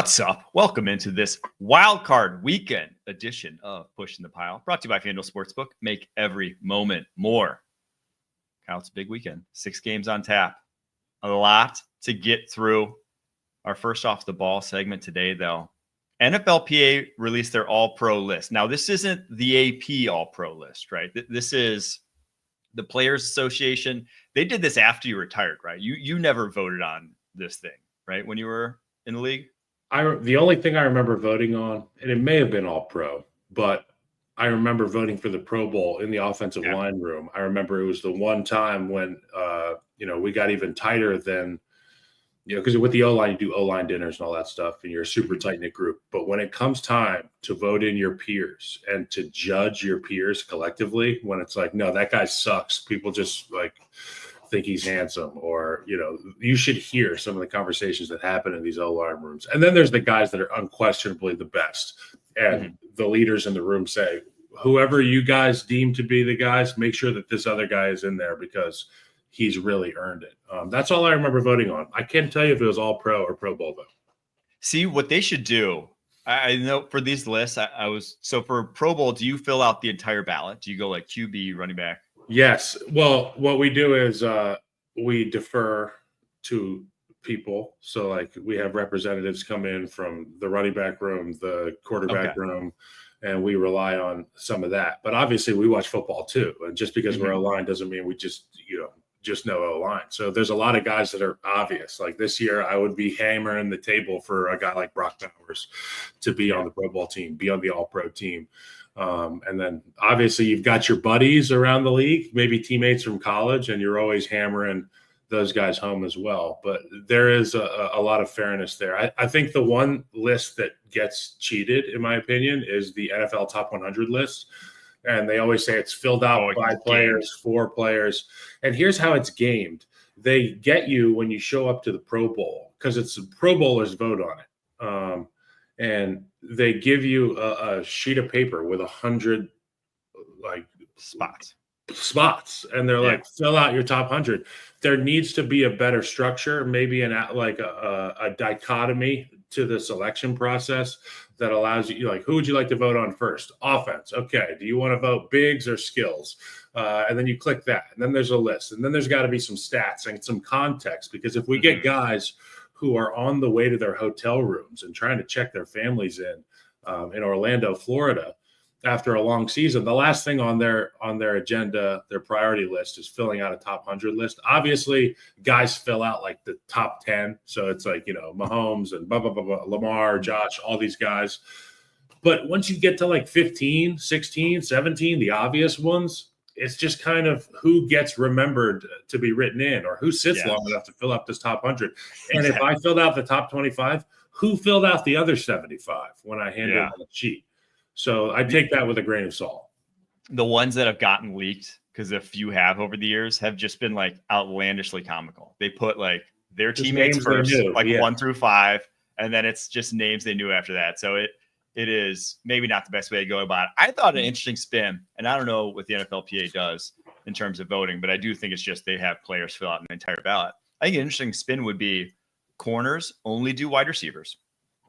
What's up? Welcome into this Wildcard Weekend edition of Pushing the Pile, brought to you by FanDuel Sportsbook. Make every moment more. Kyle, it's a big weekend. 6 games on tap. A lot to get through. Our first off the ball segment today, though. NFLPA released their All-Pro list. Now, this isn't the AP All-Pro list, right? This is the Players Association. They did this after you retired, right? You never voted on this thing, right, when you were in the league? The only thing I remember voting on, and it may have been all pro, but I remember voting for the Pro Bowl in the offensive line room. I remember it was the one time when, we got even tighter than, because with the O-line, you do O-line dinners and all that stuff, and you're a super tight-knit group. But when it comes time to vote in your peers and to judge your peers collectively, when it's like, no, that guy sucks, people just think he's handsome, or you should hear some of the conversations that happen in these O-line rooms. And then there's the guys that are unquestionably the best, and the leaders in the room say, whoever you guys deem to be the guys, make sure that this other guy is in there because he's really earned it. That's all I remember voting on. I can't tell you if it was all pro or Pro Bowl though. See what they should do. I know for these lists, so for Pro Bowl, do you fill out the entire ballot? Do you go like QB, running back? Yes. Well, what we do is we defer to people. So we have representatives come in from the running back room, the quarterback room, and we rely on some of that. But obviously we watch football too. And just because we're O-line doesn't mean we just know O-line. So there's a lot of guys that are obvious. Like this year, I would be hammering the table for a guy like Brock Bowers to be on the Pro Bowl team, be on the All-Pro team. And then obviously you've got your buddies around the league, maybe teammates from college, and you're always hammering those guys home as well. But there is a lot of fairness there. I think the one list that gets cheated, in my opinion, is the NFL Top 100 list. And they always say it's filled out by players, for players. And here's how it's gamed. They get you when you show up to the Pro Bowl because it's the Pro Bowlers vote on it. And they give you a sheet of paper with 100 spots, and they're like, fill out your top 100. There needs to be a better structure, maybe a dichotomy to the selection process that allows you, who would you like to vote on first? Offense. Okay. Do you want to vote bigs or skills? And then you click that, and then there's a list, and then there's got to be some stats and some context, because if we get guys who are on the way to their hotel rooms and trying to check their families in Orlando, Florida, after a long season, the last thing on their agenda, their priority list, is filling out a top 100 list. Obviously, guys fill out the top 10. So it's Mahomes and Lamar, Josh, all these guys. But once you get to 15, 16, 17, the obvious ones, it's just kind of who gets remembered to be written in, or who sits long enough to fill up this top 100. And if I filled out the top 25, who filled out the other 75 when I handed them the sheet? So I take that with a grain of salt. The ones that have gotten leaked, because a few have over the years, have just been outlandishly comical. They put their just teammates first, 1 through 5, and then it's just names they knew after that. So it is maybe not the best way to go about it. I thought an interesting spin, and I don't know what the NFLPA does in terms of voting, but I do think it's just they have players fill out an entire ballot. I think an interesting spin would be corners only do wide receivers.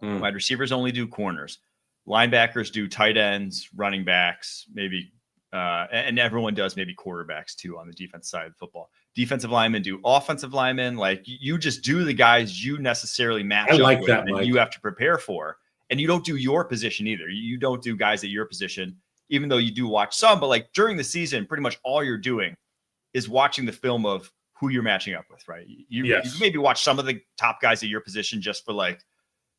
Wide receivers only do corners. Linebackers do tight ends, running backs, maybe, and everyone does maybe quarterbacks too on the defense side of football. Defensive linemen do offensive linemen. You just do the guys you necessarily match up with and you have to prepare for. And you don't do your position either. You don't do guys at your position, even though you do watch some. But during the season, pretty much all you're doing is watching the film of who you're matching up with, right? You maybe watch some of the top guys at your position just for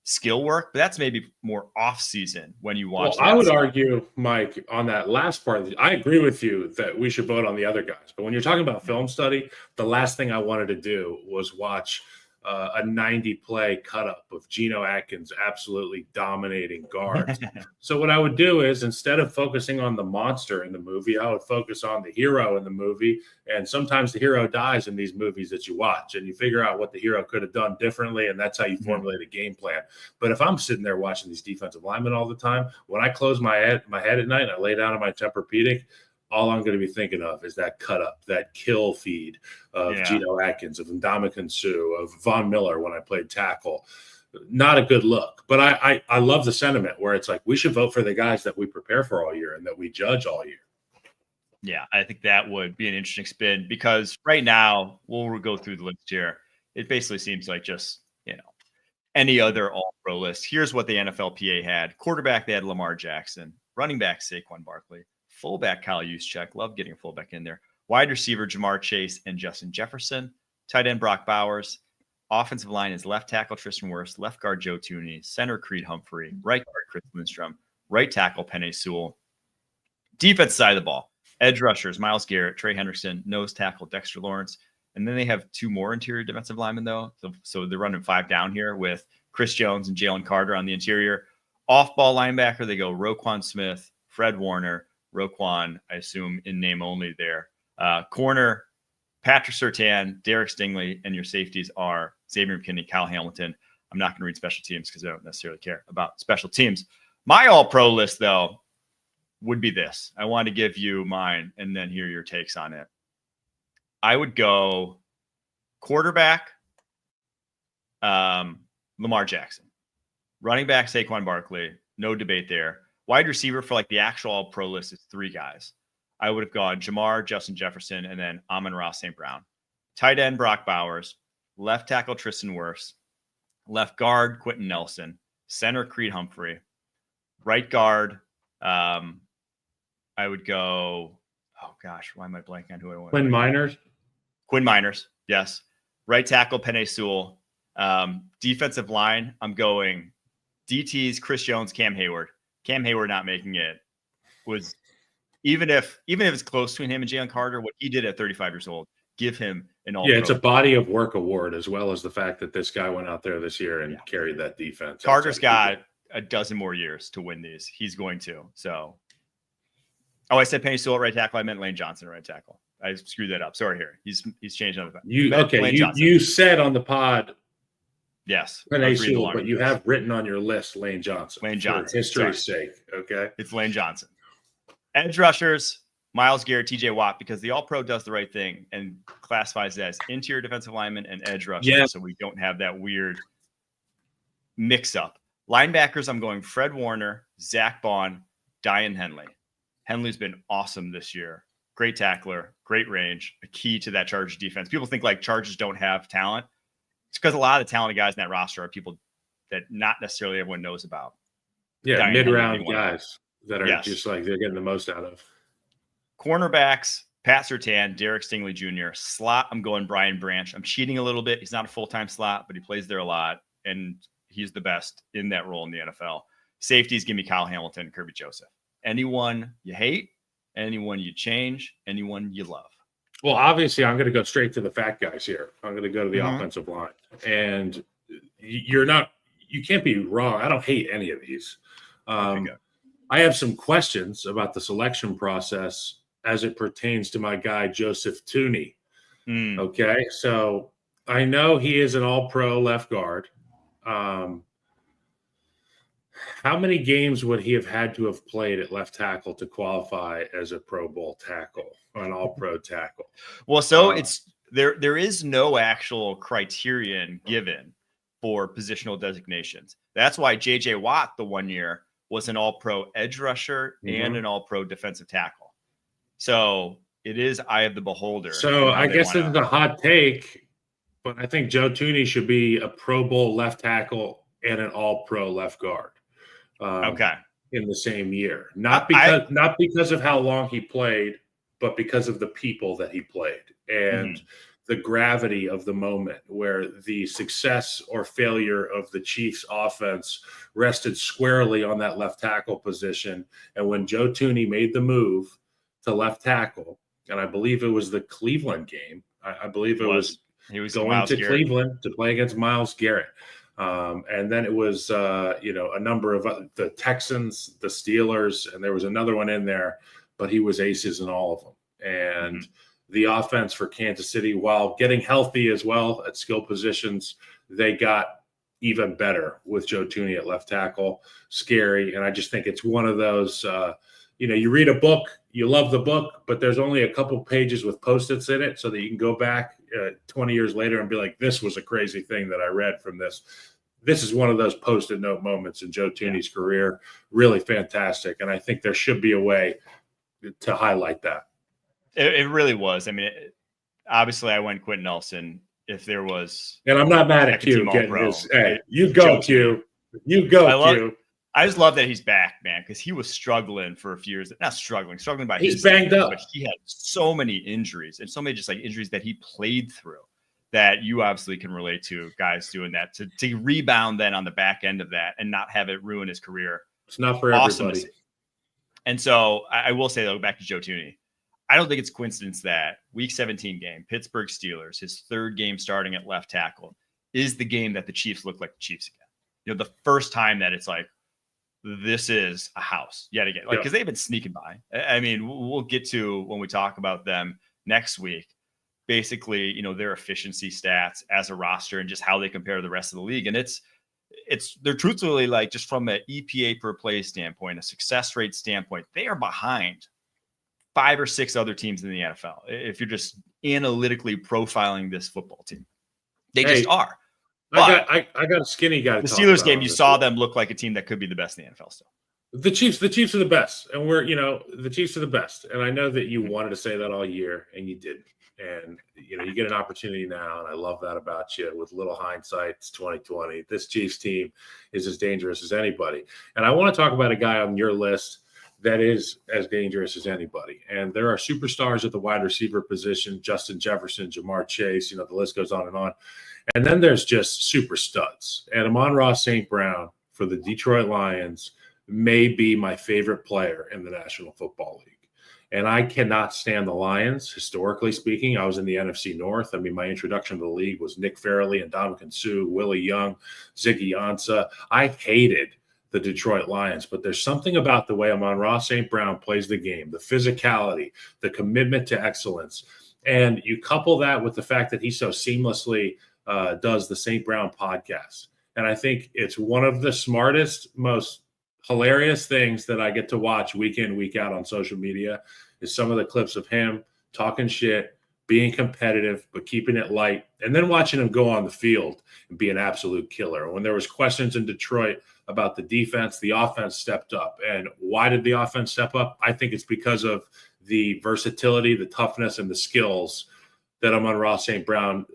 skill work, but that's maybe more off season when you watch. Well, I would argue, Mike, on that last part, I agree with you that we should vote on the other guys. But when you're talking about film study, the last thing I wanted to do was watch a 90-play cut-up of Geno Atkins absolutely dominating guards. So what I would do is, instead of focusing on the monster in the movie, I would focus on the hero in the movie. And sometimes the hero dies in these movies that you watch, and you figure out what the hero could have done differently, and that's how you formulate a game plan. But if I'm sitting there watching these defensive linemen all the time, when I close my head at night and I lay down on my Tempur-Pedic, all I'm going to be thinking of is that cut up, that kill feed of Geno Atkins, of Ndamukong Suh, of Von Miller when I played tackle. not a good look. But I love the sentiment where it's like we should vote for the guys that we prepare for all year and that we judge all year. Yeah, I think that would be an interesting spin because right now, we'll go through the list here. It basically seems like just, any other all-pro list. Here's what the NFLPA had. Quarterback, they had Lamar Jackson. Running back, Saquon Barkley. Fullback, Kyle Juszczyk. Love getting a fullback in there. Wide receiver, Jamar Chase and Justin Jefferson. Tight end, Brock Bowers. Offensive line is left tackle, Tristan Wirfs. Left guard, Joe Thuney. Center, Creed Humphrey. Right guard, Chris Lindstrom. Right tackle, Penei Sewell. Defense side of the ball. Edge rushers, Myles Garrett, Trey Hendrickson. Nose tackle, Dexter Lawrence. And then they have 2 more interior defensive linemen, though. So they're running 5 down here with Chris Jones and Jalen Carter on the interior. Off-ball linebacker, they go Roquan Smith, Fred Warner. Roquan, I assume, in name only there. Corner, Patrick Surtain, Derek Stingley, and your safeties are Xavier McKinney, Kyle Hamilton. I'm not going to read special teams because I don't necessarily care about special teams. My all-pro list, though, would be this. I want to give you mine and then hear your takes on it. I would go quarterback, Lamar Jackson. Running back, Saquon Barkley. No debate there. Wide receiver for the actual all-pro list is 3 guys. I would have gone Jamar, Justin Jefferson, and then Amon-Ra St. Brown. Tight end, Brock Bowers. Left tackle, Tristan Wirfs. Left guard, Quentin Nelson. Center, Creed Humphrey. Right guard, I would go, oh gosh, why am I blanking on who I want? Quinn Miners, yes. Right tackle, Penei Sewell. Defensive line, I'm going DTs, Chris Jones, Cam Hayward. Cam Hayward not making it was, even if it's close between him and Jalen Carter, what he did at 35 years old, give him an all. Yeah, it's a body of work award, as well as the fact that this guy went out there this year and carried that defense. Carter's got a dozen more years to win these. He's going to. So, I said Penei Sewell at right tackle. I meant Lane Johnson at right tackle. I screwed that up. Sorry here. He's changed on the You said on the pod, yes, Penei Sewell, but you have written on your list Lane Johnson. Lane Johnson, for history's sake. Okay, it's Lane Johnson. Edge rushers, Myles Garrett, T.J. Watt, because the All-Pro does the right thing and classifies it as interior defensive lineman and edge rushers, so we don't have that weird mix-up. Linebackers, I'm going Fred Warner, Zach Bond, Dian Henley. Henley's been awesome this year. Great tackler, great range, a key to that Chargers defense. People think Chargers don't have talent. It's because a lot of the talented guys in that roster are people that not necessarily everyone knows about. Yeah, mid-round guys that are just they're getting the most out of. Cornerbacks, Pat Surtain, Derek Stingley Jr. Slot, I'm going Brian Branch. I'm cheating a little bit. He's not a full-time slot, but he plays there a lot, and he's the best in that role in the NFL. Safeties, give me Kyle Hamilton, Kirby Joseph. Anyone you hate, anyone you change, anyone you love. Well, obviously, I'm going to go straight to the fat guys here. I'm going to go to the offensive line. And you can't be wrong. I don't hate any of these. I have some questions about the selection process as it pertains to my guy, Joseph Thuney. Okay, so I know he is an all-pro left guard. How many games would he have had to have played at left tackle to qualify as a Pro Bowl tackle or an all-pro tackle? Well, so it's there is no actual criterion given for positional designations. That's why J.J. Watt the one year was an all-pro edge rusher and an all-pro defensive tackle. So it is eye of the beholder. So I guess this is a hot take, but I think Joe Thuney should be a Pro Bowl left tackle and an all-pro left guard. In the same year, not because of how long he played, but because of the people that he played and the gravity of the moment, where the success or failure of the Chiefs' offense rested squarely on that left tackle position. And when Joe Thuney made the move to left tackle, and I believe it was the Cleveland game, I believe he was going to Cleveland to play against Myles Garrett. And then it was, a number of the Texans, the Steelers, and there was another one in there, but he was aces in all of them. And the offense for Kansas City, while getting healthy as well at skill positions, they got even better with Joe Thuney at left tackle. Scary. And I just think it's one of those, you read a book, you love the book, but there's only a couple pages with Post-its in it so that you can go back 20 years later and be like, this was a crazy thing that I read from this. this is one of those post-it note moments in Joe Thuney's career. Really fantastic. And I think there should be a way to highlight that. It really was. I mean, obviously I went Quentin Nelson if there was. And I'm not mad at Q getting this. Hey, you go, Q. You go, Q. I just love that he's back, man, because he was struggling for a few years. Not struggling by he's banged up. But he had so many injuries and so many just like injuries that he played through that you obviously can relate to guys doing that to rebound then on the back end of that and not have it ruin his career. It's not for everybody. And so I will say, though, back to Joe Thuney, I don't think it's coincidence that Week 17 game, Pittsburgh Steelers, his third game starting at left tackle, is the game that the Chiefs look like the Chiefs again. You know, the first time that it's like, this is a house yet again, like, because they've been sneaking by. I mean, we'll get to when we talk about them next week, basically, you know, their efficiency stats as a roster and just how they compare to the rest of the league. And they're truthfully, like, just from an EPA per play standpoint, a success rate standpoint, they are behind 5 or 6 other teams in the NFL. If you're just analytically profiling this football team, they just are. But I got a skinny guy. The Steelers game, you saw them look like a team that could be the best in the NFL still. The Chiefs are the best. And the Chiefs are the best. And I know that you wanted to say that all year and you didn't. And, you get an opportunity now. And I love that about you. With little hindsight, it's 2020. This Chiefs team is as dangerous as anybody. And I want to talk about a guy on your list that is as dangerous as anybody. And there are superstars at the wide receiver position: Justin Jefferson, Jamar Chase, the list goes on and on. And then there's just super studs. And Amon-Ra St. Brown for the Detroit Lions may be my favorite player in the National Football League. And I cannot stand the Lions, historically speaking. I was in the NFC North. I mean, my introduction to the league was Nick Fairley and Ndamukong Suh, Willie Young, Ziggy Ansah. I hated the Detroit Lions, but there's something about the way Amon-Ra St. Brown plays the game, the physicality, the commitment to excellence. And you couple that with the fact that he so seamlessly does the St. Brown podcast. And I think it's one of the smartest, most hilarious things that I get to watch week in, week out on social media is some of the clips of him talking shit, being competitive, but keeping it light, and then watching him go on the field and be an absolute killer. When there was questions in Detroit about the defense, the offense stepped up. And why did the offense step up? I think it's because of the versatility, the toughness, and the skills that Amon-Ra St. Brown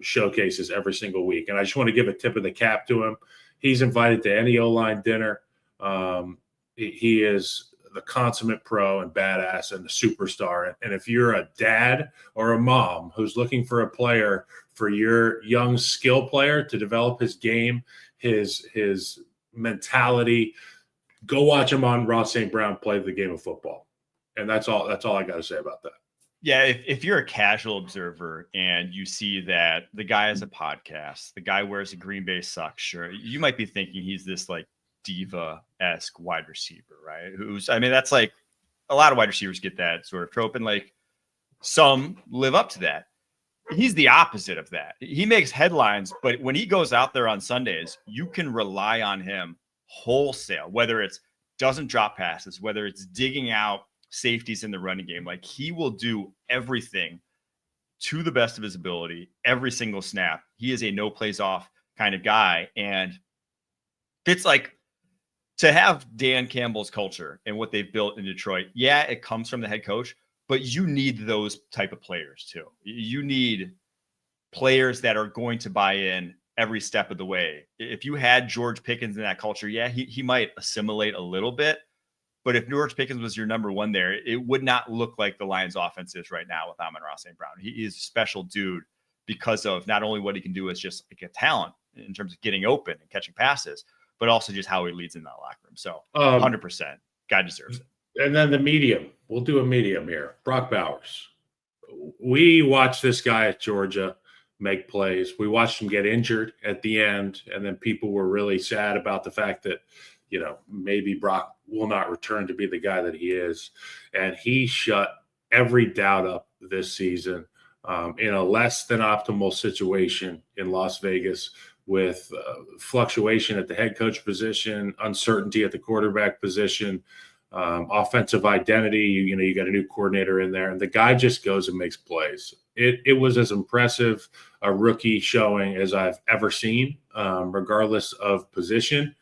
showcases every single week. And I just want to give a tip of the cap to him. He's invited to any O-line dinner. He is the consummate pro and badass and the superstar. And if you're a dad or a mom who's looking for a player for your young skill player to develop his game, his mentality, go watch Amon-Ra St. Brown play the game of football. And that's all I got to say about that. Yeah, if you're a casual observer and you see that the guy has a podcast, the guy wears a Green Bay Sox shirt, you might be thinking he's this like diva-esque wide receiver, right? That's like a lot of wide receivers get that sort of trope, and like some live up to that. He's the opposite of that. He makes headlines, but when he goes out there on Sundays, you can rely on him wholesale, whether it's doesn't drop passes, whether it's digging out safeties in the running game. Like, he will do everything to the best of his ability every single snap. He is a no plays off kind of guy. And it's like, to have Dan Campbell's culture and what they've built in Detroit, yeah, it comes from the head coach, but you need those type of players too. You need players that are going to buy in every step of the way. If you had George Pickens in that culture, yeah, he might assimilate a little bit. But if George Pickens was your number one there, it would not look like the Lions offense is right now with Amon-Ra St. Brown. He is a special dude because of not only what he can do as just like a talent in terms of getting open and catching passes, but also just how he leads in that locker room. So 100%, guy deserves it. And then the medium, we'll do a medium here. Brock Bowers. We watched this guy at Georgia make plays. We watched him get injured at the end. And then people were really sad about the fact that, maybe Brock will not return to be the guy that he is. And he shut every doubt up this season in a less than optimal situation in Las Vegas with fluctuation at the head coach position, uncertainty at the quarterback position. offensive identity. You got a new coordinator in there, and the guy just goes and makes plays. It was as impressive a rookie showing as I've ever seen, regardless of position.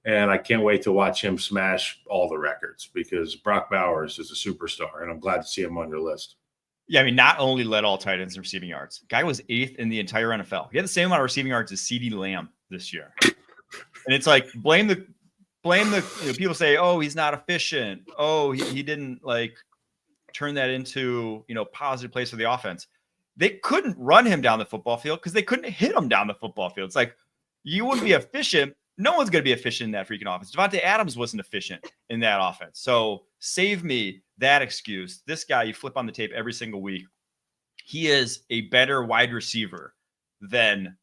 And I can't wait to watch him smash all the records because Brock Bowers is a superstar, and I'm glad to see him on your list. Yeah, I mean, not only led all tight ends in receiving yards. Guy was 8th in the entire NFL. He had the same amount of receiving yards as CeeDee Lamb this year. And it's like, blame the people say, oh, he's not efficient. Oh, he didn't turn that into, positive plays for the offense. They couldn't run him down the football field because they couldn't hit him down the football field. It's like, you wouldn't be efficient. No one's going to be efficient in that freaking offense. Devontae Adams wasn't efficient in that offense. So save me that excuse. This guy, you flip on the tape every single week. He is a better wide receiver than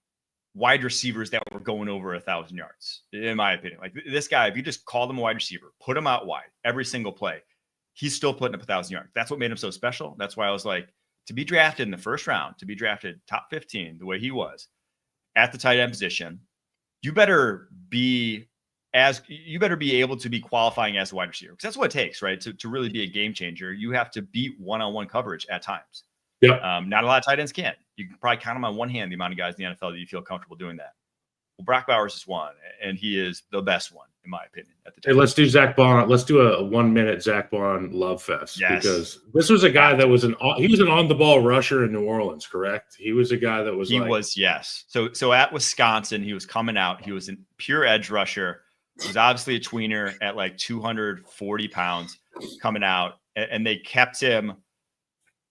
wide receivers that were going over 1,000 yards, in my opinion. Like this guy, if you just call him a wide receiver, put him out wide every single play, he's still putting up 1,000 yards. That's what made him so special. That's why I was like, to be drafted in the first round, to be drafted top 15, the way he was at the tight end position, you better be able to be qualifying as a wide receiver, because that's what it takes, right? To really be a game changer, you have to beat one-on-one coverage at times. Yeah. Not a lot of tight ends can. You can probably count them on one hand, the amount of guys in the NFL that you feel comfortable doing that. Well, Brock Bowers is one, and he is the best one, in my opinion, at the time. Hey, let's do Zach Bond. Let's do a 1-minute Zach Bond love fest. Yes. Because this was a guy that was he was an on-the-ball rusher in New Orleans, correct? He was a guy that was yes. So at Wisconsin, he was coming out. He was a pure edge rusher. He was obviously a tweener at 240 pounds coming out, and they kept him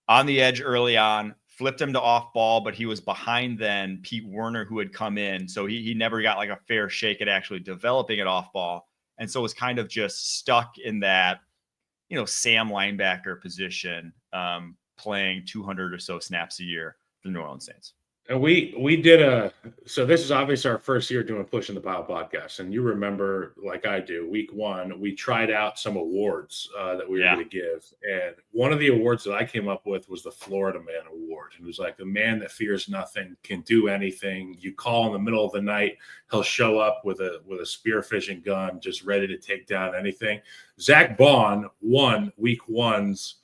on the edge early on, flipped him to off ball, but he was behind then Pete Werner, who had come in. So he never got a fair shake at actually developing it off ball. And so was kind of just stuck in that, Sam linebacker position, playing 200 or so snaps a year for the New Orleans Saints. And we did so this is obviously our first year doing Pushing the Pile podcast. And you remember, like I do, week 1, we tried out some awards that we were going to give. And one of the awards that I came up with was the Florida Man Award. It was like the man that fears nothing, can do anything. You call in the middle of the night, he'll show up with a spearfishing gun, just ready to take down anything. Zach Bond won week 1's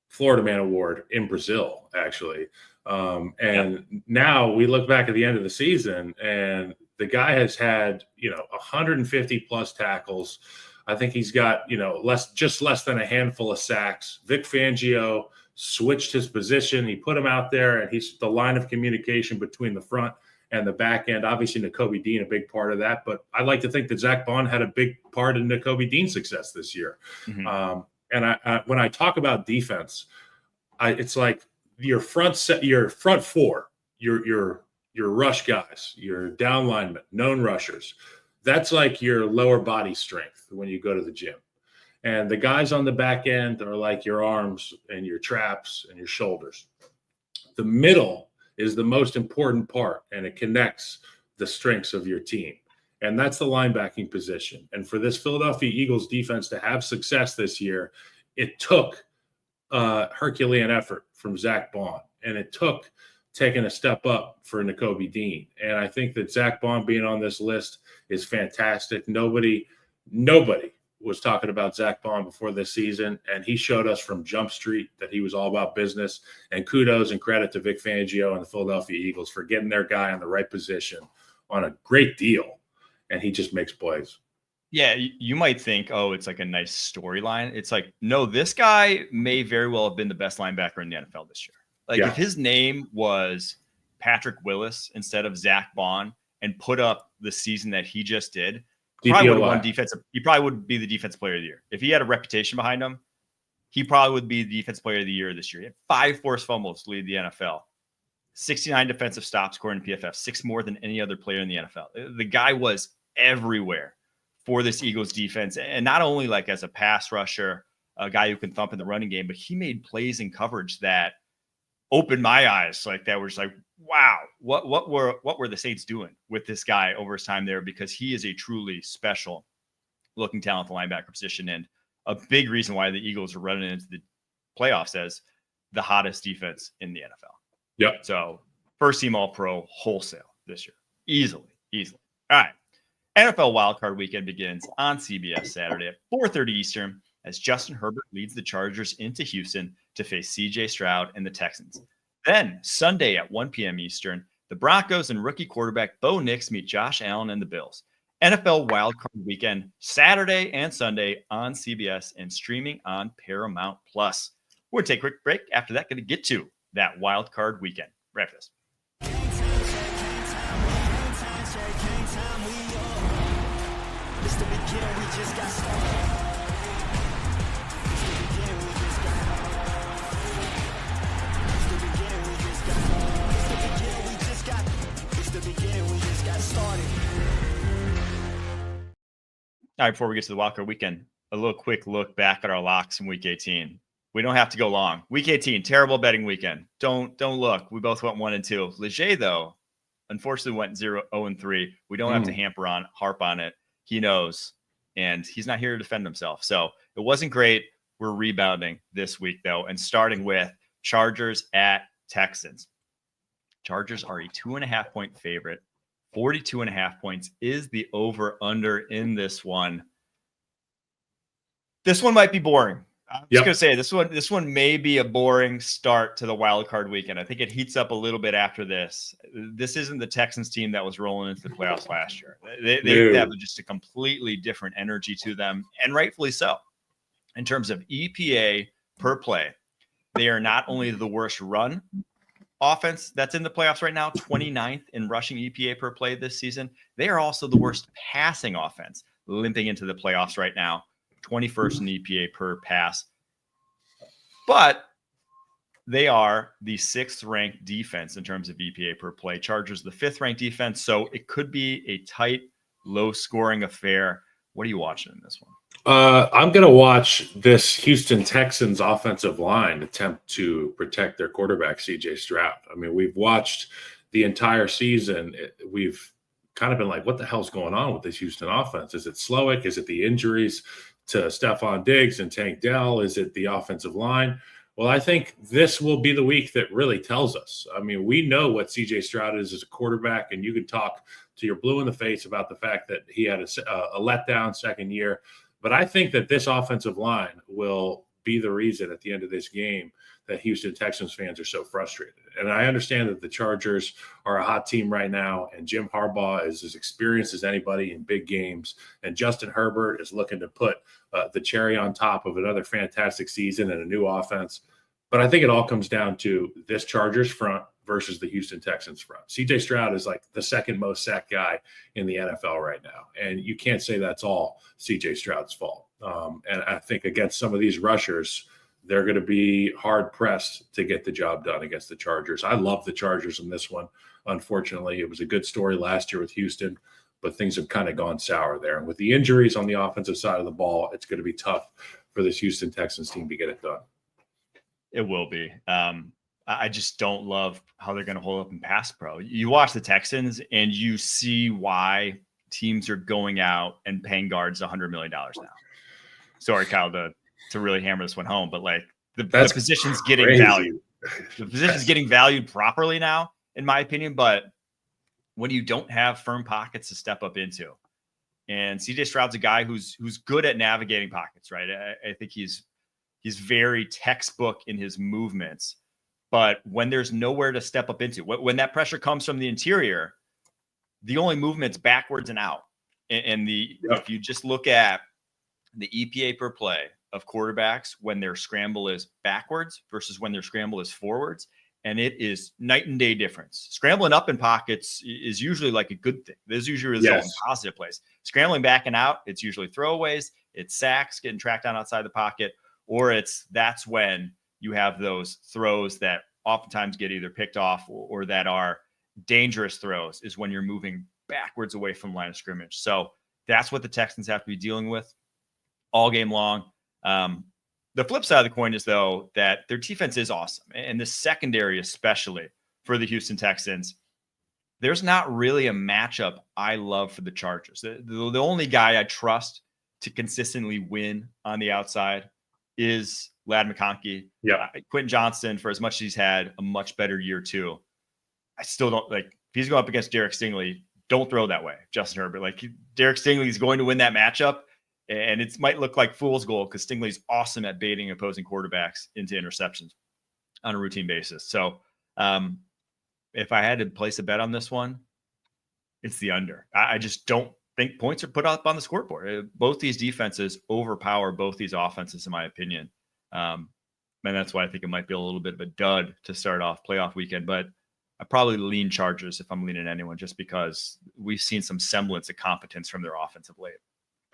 Florida Man Award in Brazil, actually. Now we look back at the end of the season, and the guy has had 150 plus tackles. I think he's got less than a handful of sacks. Vic Fangio switched his position. He put him out there, and he's the line of communication between the front and the back end. Obviously, Nakobe Dean a big part of that, but I like to think that Zach Bond had a big part in Nakobe Dean's success this year. Mm-hmm. And I when I talk about defense, it's like your front four, your rush guys, your down linemen, known rushers. That's like your lower body strength when you go to the gym. And the guys on the back end are like your arms and your traps and your shoulders. The middle is the most important part, and it connects the strengths of your team. And that's the linebacking position. And for this Philadelphia Eagles defense to have success this year, it took Herculean effort from Zach Bond, and it took taking a step up for Nakobe Dean. And I think that Zach Bond being on this list is fantastic. Nobody was talking about Zach Bond before this season, and he showed us from Jump Street that he was all about business. And kudos and credit to Vic Fangio and the Philadelphia Eagles for getting their guy in the right position on a great deal, and he just makes plays. Yeah, you might think, oh, it's like a nice storyline. It's like, no, this guy may very well have been the best linebacker in the NFL this year. If his name was Patrick Willis instead of Zach Bond and put up the season that he just did, he probably would be the defensive player of the year. If he had a reputation behind him, he probably would be the defensive player of the year this year. He had 5 forced fumbles to lead the NFL, 69 defensive stops according to PFF, 6 more than any other player in the NFL. The guy was everywhere for this Eagles defense. And not only as a pass rusher, a guy who can thump in the running game, but he made plays in coverage that opened my eyes. That was wow, what were the Saints doing with this guy over his time there? Because he is a truly special looking talent at the linebacker position, and a big reason why the Eagles are running into the playoffs as the hottest defense in the NFL. Yep. So first team All-Pro wholesale this year. Easily. All right. NFL Wildcard Weekend begins on CBS Saturday at 4:30 Eastern as Justin Herbert leads the Chargers into Houston to face C.J. Stroud and the Texans. Then Sunday at 1 p.m. Eastern, the Broncos and rookie quarterback Bo Nix meet Josh Allen and the Bills. NFL Wildcard Weekend Saturday and Sunday on CBS and streaming on Paramount Plus. We're going to take a quick break. After that, going to get to that Wildcard Weekend. Right after this. It's the beginning, we just got started. It's the beginning, we just got It's the beginning, we just got It's the beginning, we just got It's the beginning, we just got started. All right, before we get to the Wildcard Weekend, a little quick look back at our locks from Week 18. We don't have to go long. Week 18, terrible betting weekend. Don't look. We both went 1-2. Leger, though, unfortunately went 0-3. We don't have to harp on it. He knows, and he's not here to defend himself. So it wasn't great. We're rebounding this week, though, and starting with Chargers at Texans. Chargers are a 2.5-point favorite. 42.5 points is the over-under in this one. This one might be boring. I'm just going to say this one may be a boring start to the wild card weekend. I think it heats up a little bit after this. This isn't the Texans team that was rolling into the playoffs last year. They have just a completely different energy to them, and rightfully so. In terms of EPA per play, they are not only the worst run offense that's in the playoffs right now, 29th in rushing EPA per play this season. They are also the worst passing offense limping into the playoffs right now. 21st in EPA per pass. But they are the 6th ranked defense in terms of EPA per play. Chargers, the 5th ranked defense. So it could be a tight, low scoring affair. What are you watching in this one? I'm going to watch this Houston Texans offensive line attempt to protect their quarterback, C.J. Stroud. I mean, we've watched the entire season. We've kind of been like, what the hell's going on with this Houston offense? Is it Slowick? Is it the injuries to Stephon Diggs and Tank Dell? Is it the offensive line? Well, I think this will be the week that really tells us. I mean, we know what C.J. Stroud is as a quarterback, and you can talk to your blue in the face about the fact that he had a letdown second year. But I think that this offensive line will be the reason at the end of this game that Houston Texans fans are so frustrated. And I understand that the Chargers are a hot team right now, and Jim Harbaugh is as experienced as anybody in big games. And Justin Herbert is looking to put the cherry on top of another fantastic season and a new offense. But I think it all comes down to this Chargers front versus the Houston Texans front. C.J. Stroud is like the second most sacked guy in the NFL right now. And you can't say that's all C.J. Stroud's fault. And I think against some of these rushers, they're going to be hard-pressed to get the job done against the Chargers. I love the Chargers in this one. Unfortunately, it was a good story last year with Houston, but things have kind of gone sour there. And with the injuries on the offensive side of the ball, it's going to be tough for this Houston Texans team to get it done. It will be. I just don't love how they're going to hold up in pass pro. You watch the Texans and you see why teams are going out and paying guards $100 million now. Sorry, Kyle, to really hammer this one home, but like the position's getting valued. The position's getting valued properly now, in my opinion. But when you don't have firm pockets to step up into, and CJ Stroud's a guy who's good at navigating pockets, right? I think he's very textbook in his movements. But when there's nowhere to step up into, when that pressure comes from the interior, the only movement's backwards and out. And if you just look at the EPA per play of quarterbacks when their scramble is backwards versus when their scramble is forwards, and it is night and day difference. Scrambling up in pockets is usually like a good thing. There's usually a result in positive plays. Scrambling back and out, it's usually throwaways, it's sacks, getting tracked down outside the pocket, or that's when you have those throws that oftentimes get either picked off or that are dangerous throws, is when you're moving backwards away from line of scrimmage. So that's what the Texans have to be dealing with all game long. The flip side of the coin is, though, that their defense is awesome. And the secondary, especially for the Houston Texans, there's not really a matchup I love for the Chargers. The only guy I trust to consistently win on the outside is Ladd McConkey. Yeah. Quentin Johnston, for as much as he's had a much better year too, I still don't like. If he's going up against Derek Stingley, don't throw that way, Justin Herbert. Like Derek Stingley is going to win that matchup, and it might look like fool's gold because Stingley's awesome at baiting opposing quarterbacks into interceptions on a routine basis. So if I had to place a bet on this one, it's the under. I just don't think points are put up on the scoreboard. Both these defenses overpower both these offenses, in my opinion. And that's why I think it might be a little bit of a dud to start off playoff weekend. But I probably lean Chargers if I'm leaning anyone, just because we've seen some semblance of competence from their offensive late.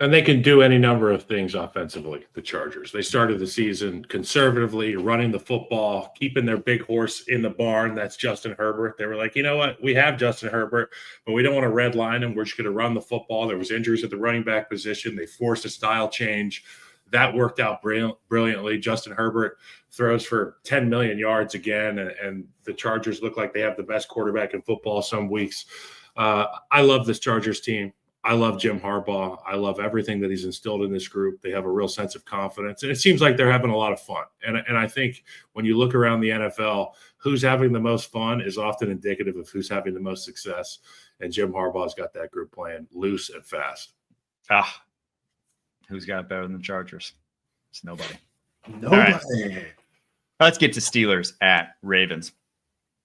And they can do any number of things offensively, the Chargers. They started the season conservatively, running the football, keeping their big horse in the barn. That's Justin Herbert. They were like, you know what? We have Justin Herbert, but we don't want to red line him. We're just going to run the football. There was injuries at the running back position. They forced a style change. That worked out brilliantly. Justin Herbert throws for 10 million yards again, and the Chargers look like they have the best quarterback in football some weeks. I love this Chargers team. I love Jim Harbaugh. I love everything that he's instilled in this group. They have a real sense of confidence, and it seems like they're having a lot of fun. And I think when you look around the NFL, who's having the most fun is often indicative of who's having the most success. And Jim Harbaugh's got that group playing loose and fast. Who's got it better than the Chargers? It's nobody. Nobody. Right. Let's get to Steelers at Ravens.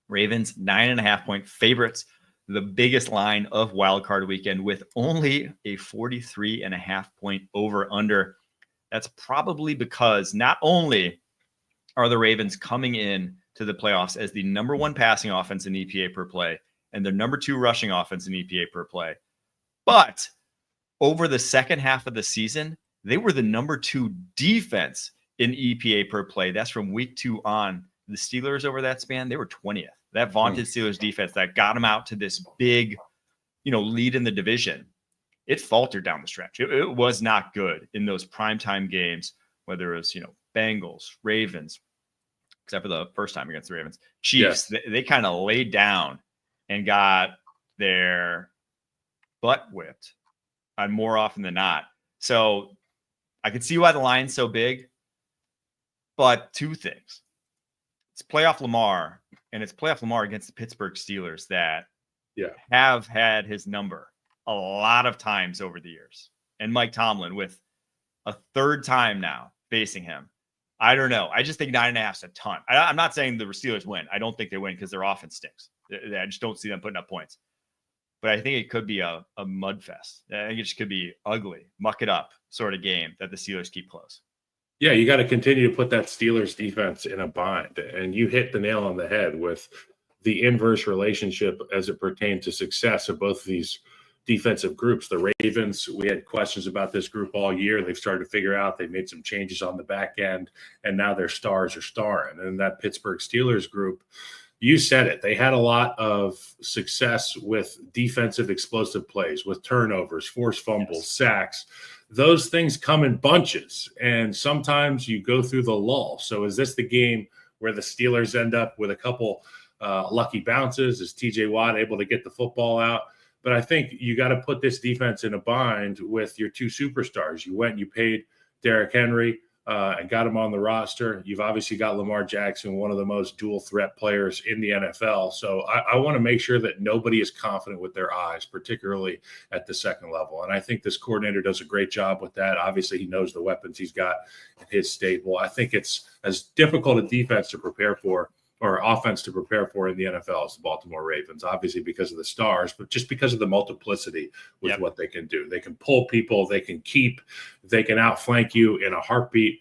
Ravens 9.5-point favorites. The biggest line of Wildcard Weekend with only a 43.5-point over-under. That's probably because not only are the Ravens coming in to the playoffs as the number one passing offense in EPA per play and the number two rushing offense in EPA per play, but over the second half of the season, they were the number two defense in EPA per play. That's from week 2 on. The Steelers over that span, they were 20th. That vaunted Steelers defense that got them out to this big, lead in the division. It faltered down the stretch. It was not good in those primetime games, whether it was, Bengals, Ravens, except for the first time against the Ravens, Chiefs. Yeah. They kind of laid down and got their butt whipped on more often than not. So I could see why the line's so big, but two things. It's playoff Lamar, and it's playoff Lamar against the Pittsburgh Steelers that have had his number a lot of times over the years. And Mike Tomlin with a third time now facing him. I don't know. I just think 9.5 is a ton. I'm not saying the Steelers win. I don't think they win because their offense stinks. I just don't see them putting up points. But I think it could be a mud fest. I think it just could be ugly, muck it up sort of game that the Steelers keep close. Yeah, you got to continue to put that Steelers defense in a bind. And you hit the nail on the head with the inverse relationship as it pertains to success of both of these defensive groups. The Ravens, we had questions about this group all year. They've started to figure out they made some changes on the back end, and now their stars are starring. And that Pittsburgh Steelers group, you said it. They had a lot of success with defensive explosive plays, with turnovers, forced fumbles, sacks. Those things come in bunches, and sometimes you go through the lull. So is this the game where the Steelers end up with a couple lucky bounces? Is TJ Watt able to get the football out? But I think you got to put this defense in a bind with your two superstars. You went and you paid Derrick Henry and got him on the roster. You've obviously got Lamar Jackson, one of the most dual threat players in the NFL. So I want to make sure that nobody is confident with their eyes, particularly at the second level. And I think this coordinator does a great job with that. Obviously, he knows the weapons he's got in his stable. I think it's as difficult a defense to prepare for or offense to prepare for in the NFL as the Baltimore Ravens, obviously because of the stars, but just because of the multiplicity with what they can do. They can pull people, they can keep, they can outflank you in a heartbeat.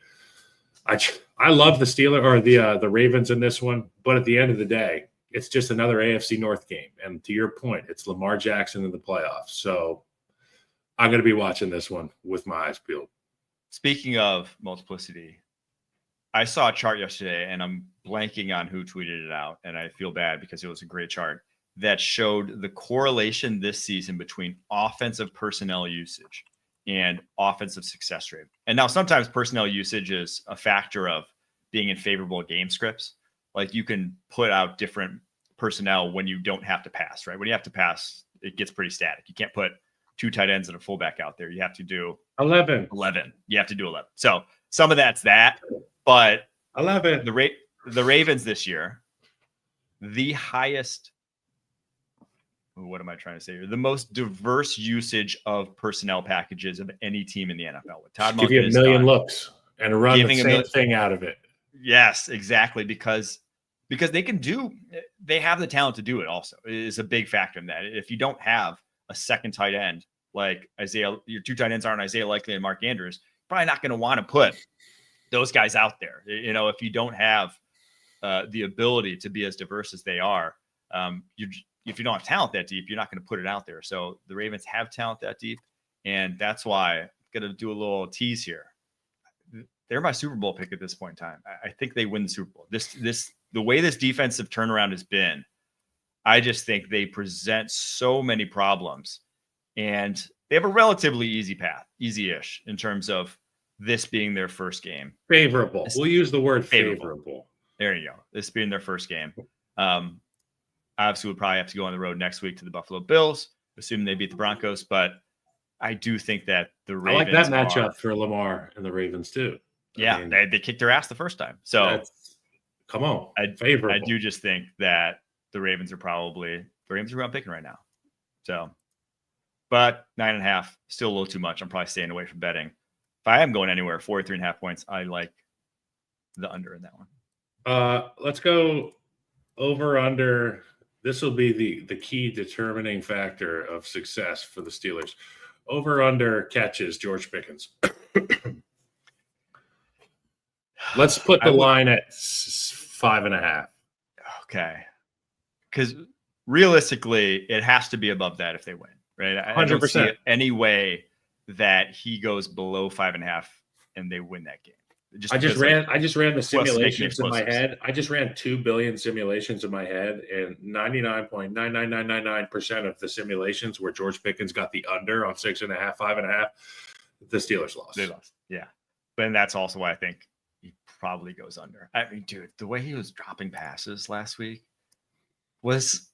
I love the Steelers or the Ravens in this one, but at the end of the day, it's just another AFC North game. And to your point, it's Lamar Jackson in the playoffs. So I'm going to be watching this one with my eyes peeled. Speaking of multiplicity, I saw a chart yesterday, and I'm blanking on who tweeted it out, and I feel bad because it was a great chart that showed the correlation this season between offensive personnel usage and offensive success rate. And now sometimes personnel usage is a factor of being in favorable game scripts. Like you can put out different personnel when you don't have to pass, right? When you have to pass, it gets pretty static. You can't put 2 tight ends and a fullback out there. You have to do 11. You have to do 11. So some of that's that. But 11. The Ravens this year, the highest what am I trying to say here? The most diverse usage of personnel packages of any team in the NFL. With Todd give you a million looks and run the same thing out of it. Yes, exactly. Because they have the talent to do it also. It is a big factor in that. If you don't have a second tight end, like Isaiah, your two tight ends aren't Isaiah Likely and Mark Andrews, you're probably not going to want to put those guys out there. You know, if you don't have the ability to be as diverse as they are, if you don't have talent that deep, you're not going to put it out there. So the Ravens have talent that deep, and that's why I'm going to do a little tease here. They're my Super Bowl pick at this point in time. I think they win the Super Bowl. The way this defensive turnaround has been, I just think they present so many problems, and they have a relatively easy path, easy-ish, in terms of this being their first game. Favorable. We'll use the word favorable. There you go. This being their first game. Obviously, we'll probably have to go on the road next week to the Buffalo Bills, assuming they beat the Broncos. But I do think that the Ravens. I like that matchup for Lamar and the Ravens too. Yeah, they kicked their ass the first time. So come on, I do just think that the Ravens are who I'm picking right now. So, but 9.5 still a little too much. I'm probably staying away from betting. If I am going anywhere, 43.5 points, I like the under in that one. Let's go over under. This will be the key determining factor of success for the Steelers. Over under catches, George Pickens. Let's put the line at 5.5. Okay. Because realistically, it has to be above that if they win, right? 100%. I don't see any way that he goes below 5.5 and they win that game. I just ran the simulations in my head. I just ran 2 billion simulations in my head, and 99.99999% of the simulations where George Pickens got the under on 6.5, 5.5, the Steelers lost. They lost, yeah. But that's also why I think he probably goes under. I mean, dude, the way he was dropping passes last week was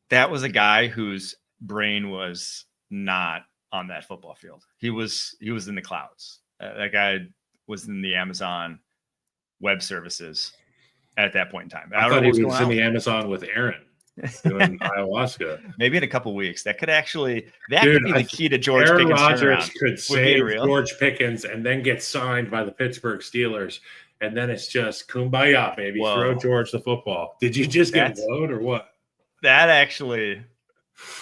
a guy whose brain was not on that football field. He was in the clouds. That guy was in the Amazon Web Services at that point in time. I thought he was in the Amazon with Aaron doing ayahuasca. Maybe in a couple weeks. That could be the key to George Aaron Pickens. Rodgers could save George Pickens and then get signed by the Pittsburgh Steelers. And then it's just kumbaya, baby. Whoa. Throw George the football. Did you just get blowed or what? That actually,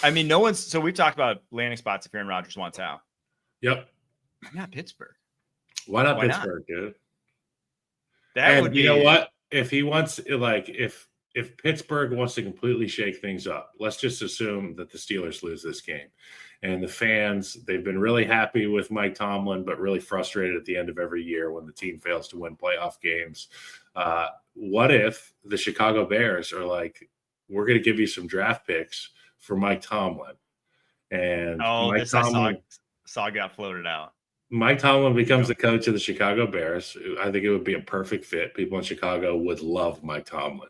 I mean, so we've talked about landing spots if Aaron Rodgers wants out. Yep. Not Pittsburgh. Why not Pittsburgh, dude? You know what? If he wants, if Pittsburgh wants to completely shake things up, let's just assume that the Steelers lose this game. And the fans, they've been really happy with Mike Tomlin, but really frustrated at the end of every year when the team fails to win playoff games. What if the Chicago Bears are like, we're going to give you some draft picks for Mike Tomlin? And Mike Tomlin, I saw got floated out. Mike Tomlin becomes the coach of the Chicago Bears. I think it would be a perfect fit. People in Chicago would love Mike Tomlin.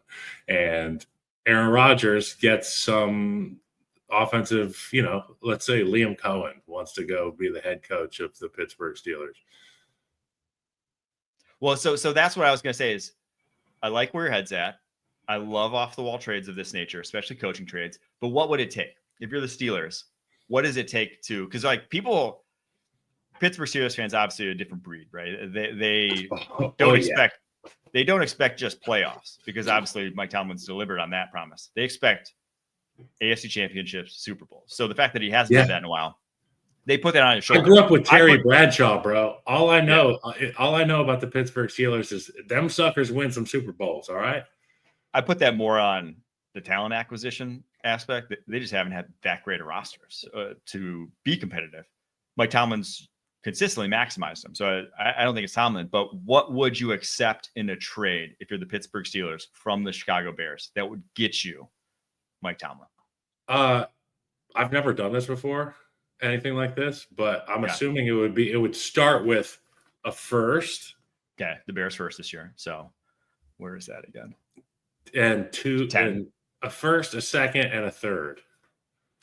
And Aaron Rodgers gets some offensive, let's say Liam Cohen wants to go be the head coach of the Pittsburgh Steelers. Well, so that's what I was going to say is I like where your head's at. I love off-the-wall trades of this nature, especially coaching trades. But what would it take? If you're the Steelers, what does it take to – because, Pittsburgh Steelers fans obviously are a different breed, right? They don't expect just playoffs because obviously Mike Tomlin's delivered on that promise. They expect AFC championships, Super Bowls. So the fact that he hasn't done that in a while, they put that on his shoulder. I grew up with Terry Bradshaw, bro. All I know about the Pittsburgh Steelers is them suckers win some Super Bowls. All right. I put that more on the talent acquisition aspect. They just haven't had that great of rosters to be competitive. Mike Tomlin's consistently maximized them. So I don't think it's Tomlin, but what would you accept in a trade if you're the Pittsburgh Steelers from the Chicago Bears that would get you Mike Tomlin? I've never done this before, anything like this, but I'm assuming it would start with a first. Okay. The Bears first this year. So where is that again? And a first, a second, and a third.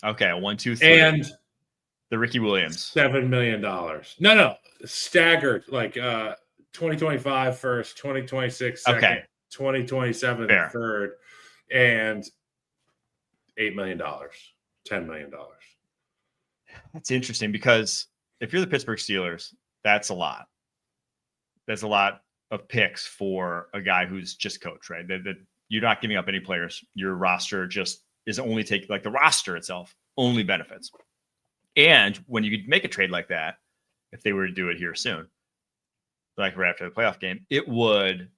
Okay. A 1, 2, 3. And the Ricky Williams. $7 million. No. Staggered, like 2025 first, 2026 second, 2027 third, and $8 million. $10 million. That's interesting because if you're the Pittsburgh Steelers, that's a lot. That's a lot of picks for a guy who's just coach, right? That you're not giving up any players. Your roster just is only taking, like, the roster itself only benefits. And when you make a trade like that, if they were to do it here soon, like right after the playoff game, it would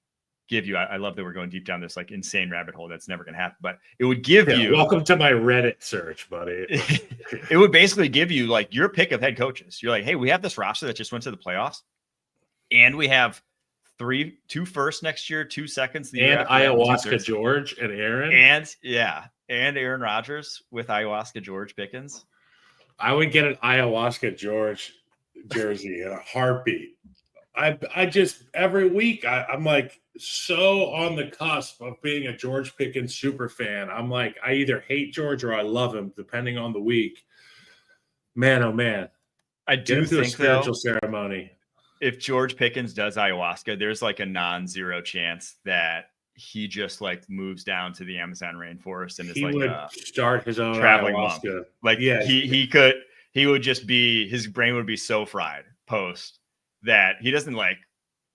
give you, I love that we're going deep down this like insane rabbit hole that's never going to happen, but it would give you, welcome to my Reddit search, buddy. It would basically give you like your pick of head coaches. You're like, hey, we have this roster that just went to the playoffs, and we have 2 firsts next year, 2 seconds, and Ayahuasca George and Aaron, and Aaron Rodgers with Ayahuasca George Pickens. I would get an Ayahuasca George jersey in a heartbeat. I just every week I'm like so on the cusp of being a George Pickens super fan. I'm like, I either hate George or I love him, depending on the week. Man, oh man. I do think, a spiritual ceremony. If George Pickens does ayahuasca, there's like a non-zero chance that he just like moves down to the Amazon rainforest and he would start his own traveling ayahuasca. monk. Like, yeah, he would just be, his brain would be so fried post that he doesn't like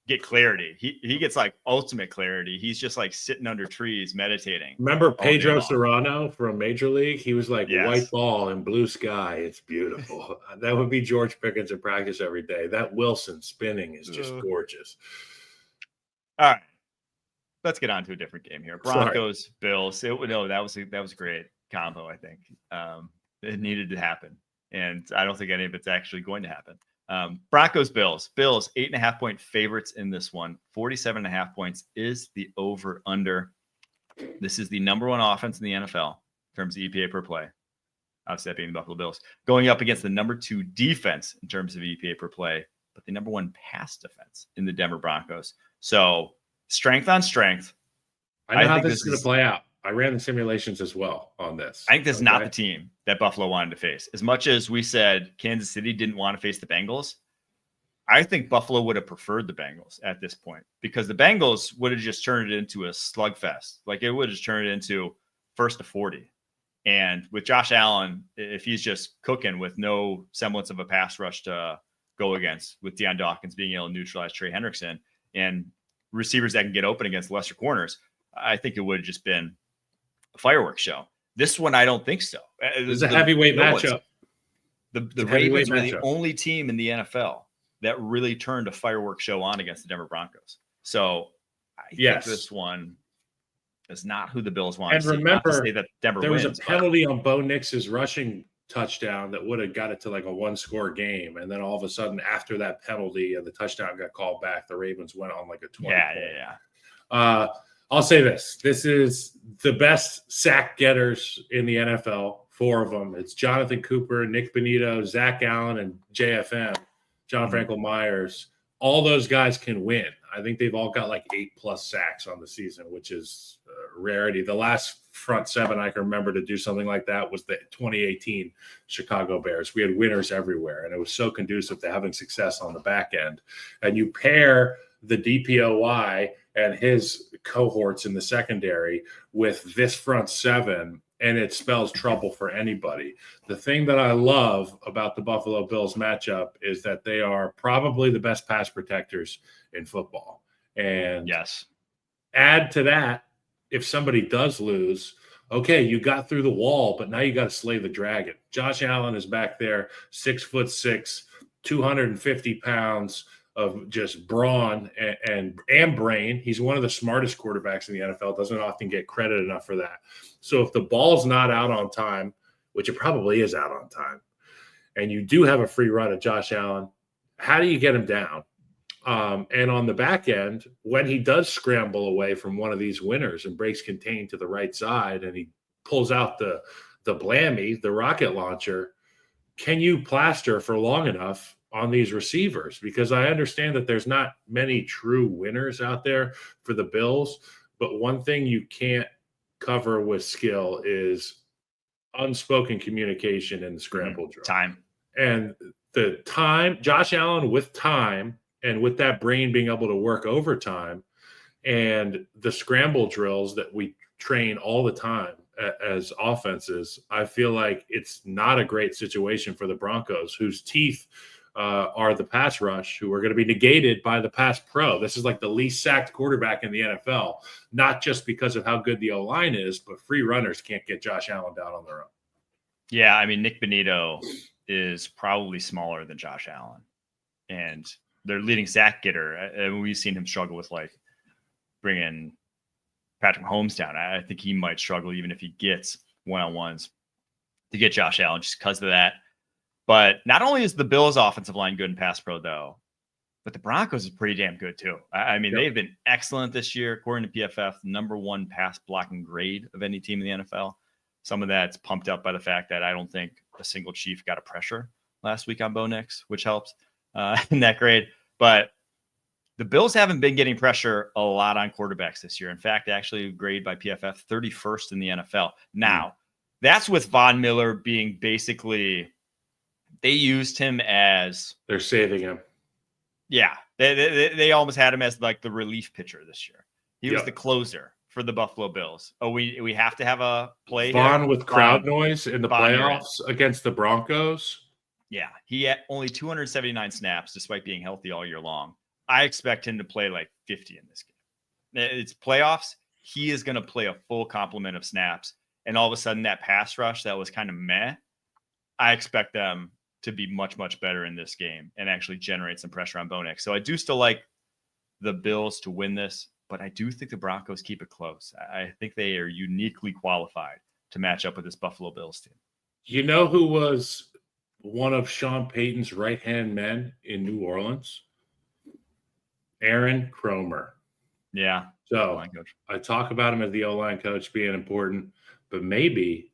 get clarity. He gets like ultimate clarity. He's just like sitting under trees meditating. Remember Pedro Serrano from Major League? He was like, yes, white ball and blue sky. It's beautiful. That would be George Pickens in practice every day. That Wilson spinning is just gorgeous. All right, let's get on to a different game here. Broncos, Bills. That was a great combo. I think it needed to happen, and I don't think any of it's actually going to happen. Broncos, Bills, 8.5-point favorites in this one. 47.5 points is the over under. This is the number 1 offense in the NFL in terms of EPA per play. Obviously, that being the Buffalo Bills, going up against the number 2 defense in terms of EPA per play, but the number 1 pass defense in the Denver Broncos. So strength on strength. I know how this is going to play out. I ran the simulations as well on this. I think this is not the team that Buffalo wanted to face. As much as we said Kansas City didn't want to face the Bengals, I think Buffalo would have preferred the Bengals at this point, because the Bengals would have just turned it into a slugfest. Like, it would have just turned it into 1st to 40. And with Josh Allen, if he's just cooking with no semblance of a pass rush to go against, with Deion Dawkins being able to neutralize Trey Hendrickson and receivers that can get open against lesser corners, I think it would have just been a fireworks show. This one, I don't think so. It's a heavyweight matchup. The Ravens were the only team in the NFL that really turned a fireworks show on against the Denver Broncos. So I think this one is not who the Bills want. And remember, say that Denver there wins, was a penalty on Bo Nix's rushing touchdown that would have got it to like a 1-score game. And then all of a sudden, after that penalty and the touchdown got called back, the Ravens went on like a 20. I'll say this. This is the best sack getters in the NFL, 4 of them. It's Jonathan Cooper, Nick Bonito, Zach Allen, and JFM, John Franklin Myers. All those guys can win. I think they've all got like 8+ sacks on the season, which is a rarity. The last front 7 I can remember to do something like that was the 2018 Chicago Bears. We had winners everywhere, and it was so conducive to having success on the back end. And you pair the DPOY and his cohorts in the secondary with this front 7, and it spells trouble for anybody. The thing that I love about the Buffalo Bills matchup is that they are probably the best pass protectors in football. And add to that, if somebody does lose, okay, you got through the wall, but now you got to slay the dragon. Josh Allen is back there, 6'6", 250 pounds of just brawn and brain. He's one of the smartest quarterbacks in the NFL. Doesn't often get credit enough for that. So if the ball's not out on time, which it probably is out on time, and you do have a free run of Josh Allen, how do you get him down? And on the back end, when he does scramble away from one of these winners and breaks contain to the right side, and he pulls out the Blammy, the rocket launcher, can you plaster for long enough on these receivers? Because I understand that there's not many true winners out there for the Bills, but one thing you can't cover with skill is unspoken communication in the scramble drill. Time. And the time, Josh Allen with time and with that brain being able to work overtime and the scramble drills that we train all the time as offenses, I feel like it's not a great situation for the Broncos, whose teeth are the pass rush, who are going to be negated by the pass pro. This is like the least sacked quarterback in the NFL, not just because of how good the O-line is, but free runners can't get Josh Allen down on their own. Yeah, I mean, Nick Bonito is probably smaller than Josh Allen, and their leading sack getter. And we've seen him struggle with like bringing Patrick Mahomes down. I think he might struggle even if he gets one-on-ones to get Josh Allen just because of that. But not only is the Bills' offensive line good in pass pro, though, but the Broncos is pretty damn good, too. I mean, they've been excellent this year. According to PFF, number one pass blocking grade of any team in the NFL. Some of that's pumped up by the fact that I don't think a single Chief got a pressure last week on Bo Nix, which helps in that grade. But the Bills haven't been getting pressure a lot on quarterbacks this year. In fact, actually grade by PFF 31st in the NFL. Now, that's with Von Miller being basically – they used him as – they're saving him. Yeah. They almost had him as like the relief pitcher this year. He was the closer for the Buffalo Bills. Oh, we have to have a play Vaughn here. with crowd noise in the playoffs against the Broncos. Yeah. He had only 279 snaps despite being healthy all year long. I expect him to play like 50 in this game. It's playoffs. He is going to play a full complement of snaps. And all of a sudden that pass rush that was kind of meh, I expect them to be much, much better in this game and actually generate some pressure on Bo Nix. So I do still like the Bills to win this, but I do think the Broncos keep it close. I think they are uniquely qualified to match up with this Buffalo Bills team. You know who was one of Sean Payton's right-hand men in New Orleans? Aaron Kromer. Yeah. So I talk about him as the O-line coach being important, but maybe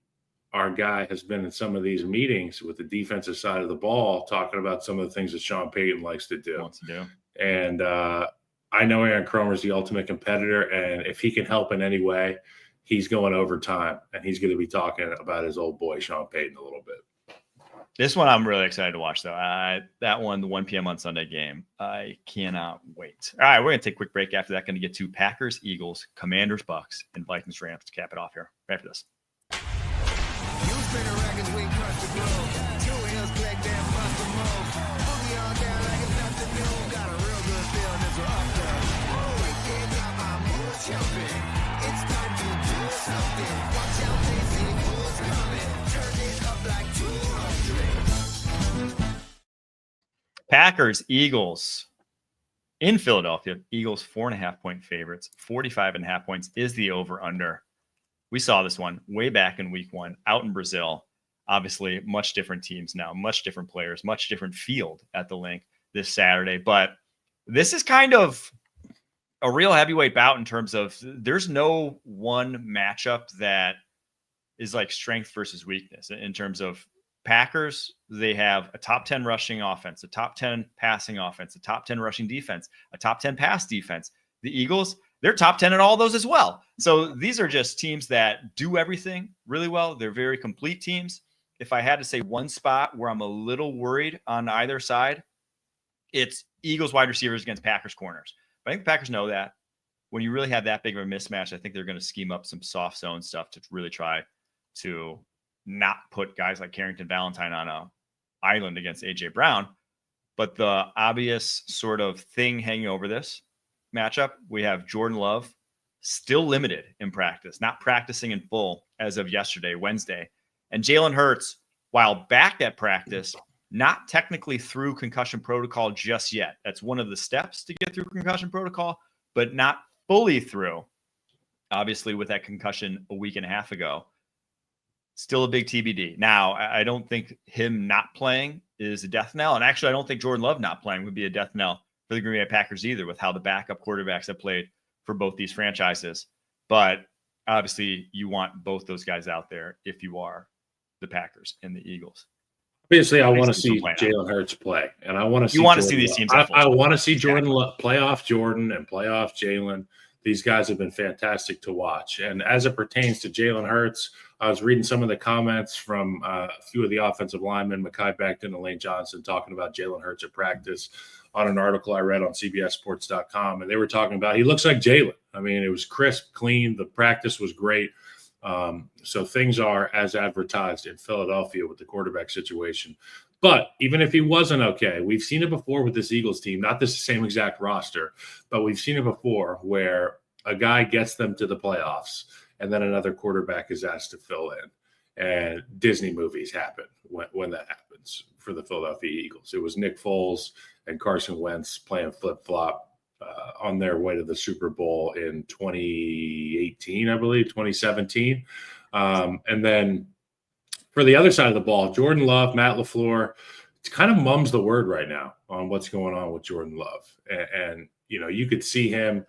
our guy has been in some of these meetings with the defensive side of the ball talking about some of the things that Sean Payton likes to do. Wants to do. And I know Aaron Kromer is the ultimate competitor, and if he can help in any way, he's going overtime, and he's going to be talking about his old boy Sean Payton a little bit. This one I'm really excited to watch, though. That one, the 1 p.m. on Sunday game, I cannot wait. All right, we're going to take a quick break after that. Going to get to Packers, Eagles, Commanders, Bucks, and Vikings, Rams to cap it off here right after this. Packers, Eagles in Philadelphia. Eagles 4.5-point favorites. 45.5 points is the over-under. We saw this one way back in week one out in Brazil. Obviously, much different teams now, much different players, much different field at the link this Saturday. But this is kind of a real heavyweight bout in terms of there's no one matchup that is like strength versus weakness in terms of Packers. They have a top 10 rushing offense, a top 10 passing offense, a top 10 rushing defense, a top 10 pass defense. The Eagles, they're top 10 in all those as well. So these are just teams that do everything really well. They're very complete teams. If I had to say one spot where I'm a little worried on either side, it's Eagles wide receivers against Packers corners. But I think the Packers know that. When you really have that big of a mismatch, I think they're going to scheme up some soft zone stuff to really try to not put guys like Carrington Valentine on a island against A.J. Brown. But the obvious sort of thing hanging over this matchup, we have Jordan Love still limited in practice, not practicing in full as of yesterday, Wednesday. And Jalen Hurts, while back at practice, not technically through concussion protocol just yet. That's one of the steps to get through concussion protocol, but not fully through. Obviously, with that concussion a week and a half ago, still a big TBD. Now, I don't think him not playing is a death knell. And actually, I don't think Jordan Love not playing would be a death knell for the Green Bay Packers either, with how the backup quarterbacks have played for both these franchises. But obviously, you want both those guys out there if you are the Packers and the Eagles. Obviously, I want to see Jalen Hurts play, and I want to see. You want to see these teams. I want to see Jordan play off Jordan and play off Jalen. These guys have been fantastic to watch. And as it pertains to Jalen Hurts, I was reading some of the comments from a few of the offensive linemen, Mekhi Becton and Lane Johnson, talking about Jalen Hurts at practice on an article I read on CBSSports.com. And they were talking about he looks like Jalen. I mean, it was crisp, clean. The practice was great. So things are as advertised in Philadelphia with the quarterback situation. But even if he wasn't okay, we've seen it before with this Eagles team, not this same exact roster, but we've seen it before where a guy gets them to the playoffs and then another quarterback is asked to fill in. And Disney movies happen when that happens for the Philadelphia Eagles. It was Nick Foles and Carson Wentz playing flip-flop on their way to the Super Bowl in 2018, I believe, 2017. And then for the other side of the ball, Jordan Love, Matt LaFleur, it kind of mums the word right now on what's going on with Jordan Love. And you could see him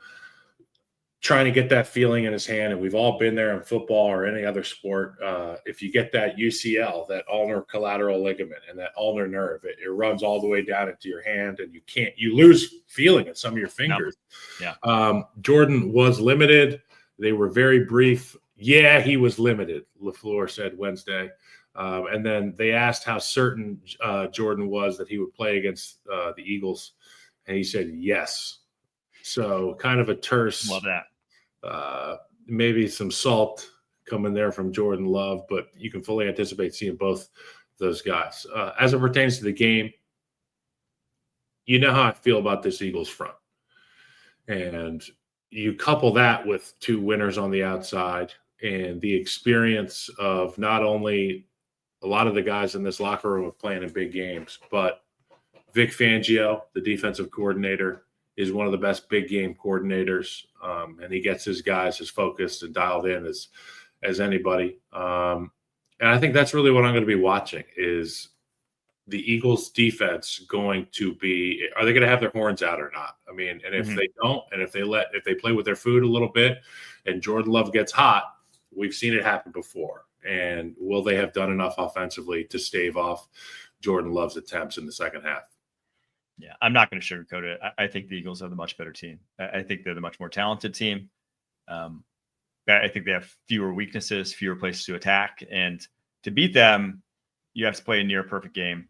trying to get that feeling in his hand, and we've all been there in football or any other sport. If you get that UCL, that ulnar collateral ligament, and that ulnar nerve, it runs all the way down into your hand, and you lose feeling in some of your fingers. No. Yeah. Jordan was limited. They were very brief. Yeah, he was limited, LaFleur said Wednesday. And then they asked how certain Jordan was that he would play against the Eagles, and he said yes. So kind of a terse. Love that. Maybe some salt coming there from Jordan Love, but you can fully anticipate seeing both those guys. As it pertains to the game, you know how I feel about this Eagles front. And you couple that with two winners on the outside and the experience of not only a lot of the guys in this locker room of playing in big games, but Vic Fangio, the defensive coordinator, is one of the best big game coordinators, and he gets his guys as focused and dialed in as anybody. And I think that's really what I'm going to be watching is the Eagles defense going to be, are they going to have their horns out or not? I mean, and if they don't, and if they play with their food a little bit and Jordan Love gets hot, we've seen it happen before. And will they have done enough offensively to stave off Jordan Love's attempts in the second half? Yeah, I'm not going to sugarcoat it. I think the Eagles are the much better team. I think they're the much more talented team. I think they have fewer weaknesses, fewer places to attack. And to beat them, you have to play a near perfect game.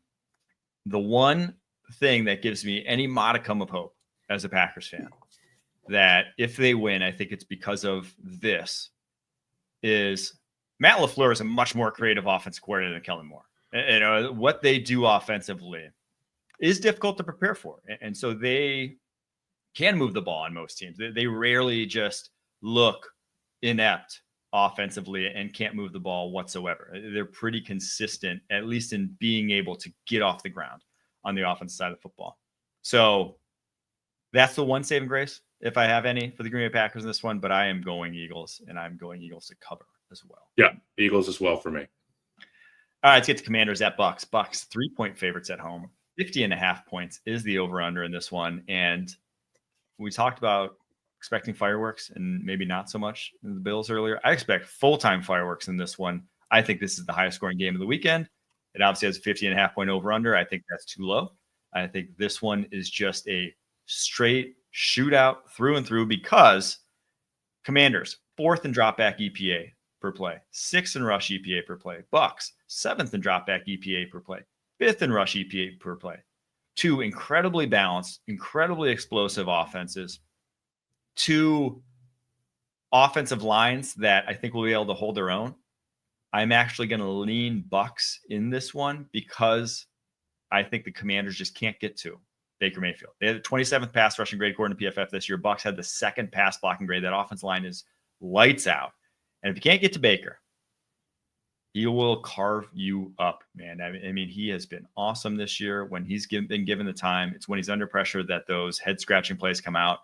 The one thing that gives me any modicum of hope as a Packers fan, that if they win, I think it's because of this, is Matt LaFleur is a much more creative offensive coordinator than Kellen Moore. What they do offensively is difficult to prepare for. And so they can move the ball on most teams. They rarely just look inept offensively and can't move the ball whatsoever. They're pretty consistent, at least in being able to get off the ground on the offensive side of football. So that's the one saving grace, if I have any, for the Green Bay Packers in this one. But I am going Eagles, and I'm going Eagles to cover as well. Yeah, Eagles as well for me. All right, let's get to Commanders at Bucks. Bucks 3-point favorites at home. 50.5 points is the over-under in this one. And we talked about expecting fireworks and maybe not so much in the Bills earlier. I expect full-time fireworks in this one. I think this is the highest scoring game of the weekend. It obviously has a 50.5 point over-under. I think that's too low. I think this one is just a straight shootout through and through because Commanders, 4th in dropback EPA per play, 6th in rush EPA per play. Bucks, 7th in dropback EPA per play, 5th in rush EPA per play. Two incredibly balanced, incredibly explosive offenses. Two offensive lines that I think will be able to hold their own. I'm actually going to lean Bucks in this one because I think the Commanders just can't get to Baker Mayfield. They had the 27th pass rushing grade according to PFF this year. Bucks had the 2nd pass blocking grade. That offensive line is lights out. And if you can't get to Baker, he will carve you up, man. I mean, he has been awesome this year. When he's been given the time, it's when he's under pressure that those head-scratching plays come out.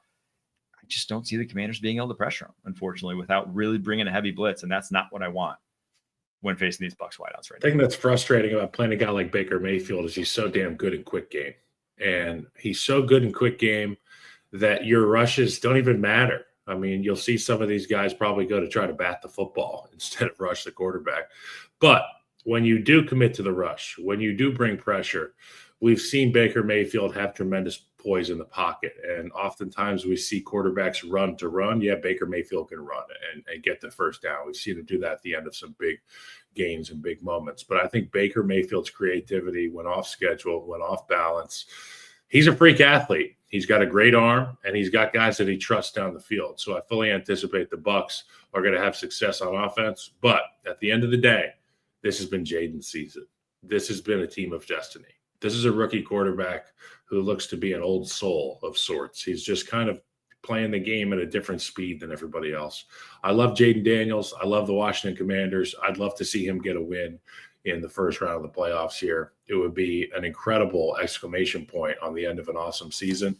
I just don't see the Commanders being able to pressure him, unfortunately, without really bringing a heavy blitz, and that's not what I want when facing these Bucs wideouts right now. I think that's frustrating about playing a guy like Baker Mayfield is he's so damn good in quick game. And he's so good in quick game that your rushes don't even matter. I mean, you'll see some of these guys probably go to try to bat the football instead of rush the quarterback. But when you do commit to the rush, when you do bring pressure, we've seen Baker Mayfield have tremendous poise in the pocket. And oftentimes we see quarterbacks run to run. Yeah, Baker Mayfield can run and get the first down. We've seen him do that at the end of some big games and big moments. But I think Baker Mayfield's creativity, when off schedule, when off balance, he's a freak athlete. He's got a great arm, and he's got guys that he trusts down the field. So I fully anticipate the Bucs are going to have success on offense. But at the end of the day, this has been Jayden's season. This has been a team of destiny. This is a rookie quarterback who looks to be an old soul of sorts. He's just kind of playing the game at a different speed than everybody else. I love Jayden Daniels. I love the Washington Commanders. I'd love to see him get a win in the first round of the playoffs here. It would be an incredible exclamation point on the end of an awesome season.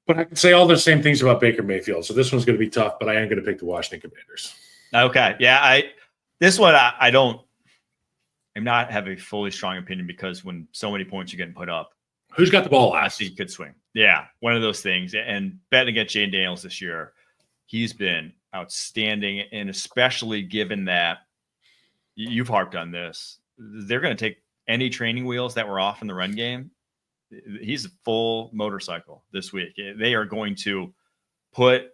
But I can say all the same things about Baker Mayfield. So this one's going to be tough, but I am going to pick the Washington Commanders. Okay. Yeah. This one, I'm not have a fully strong opinion because when so many points are getting put up, who's got the ball last? He could swing. Yeah. One of those things. And betting against Jayden Daniels this year, he's been outstanding. And especially given that you've harped on this, they're going to take any training wheels that were off in the run game. He's a full motorcycle this week. They are going to put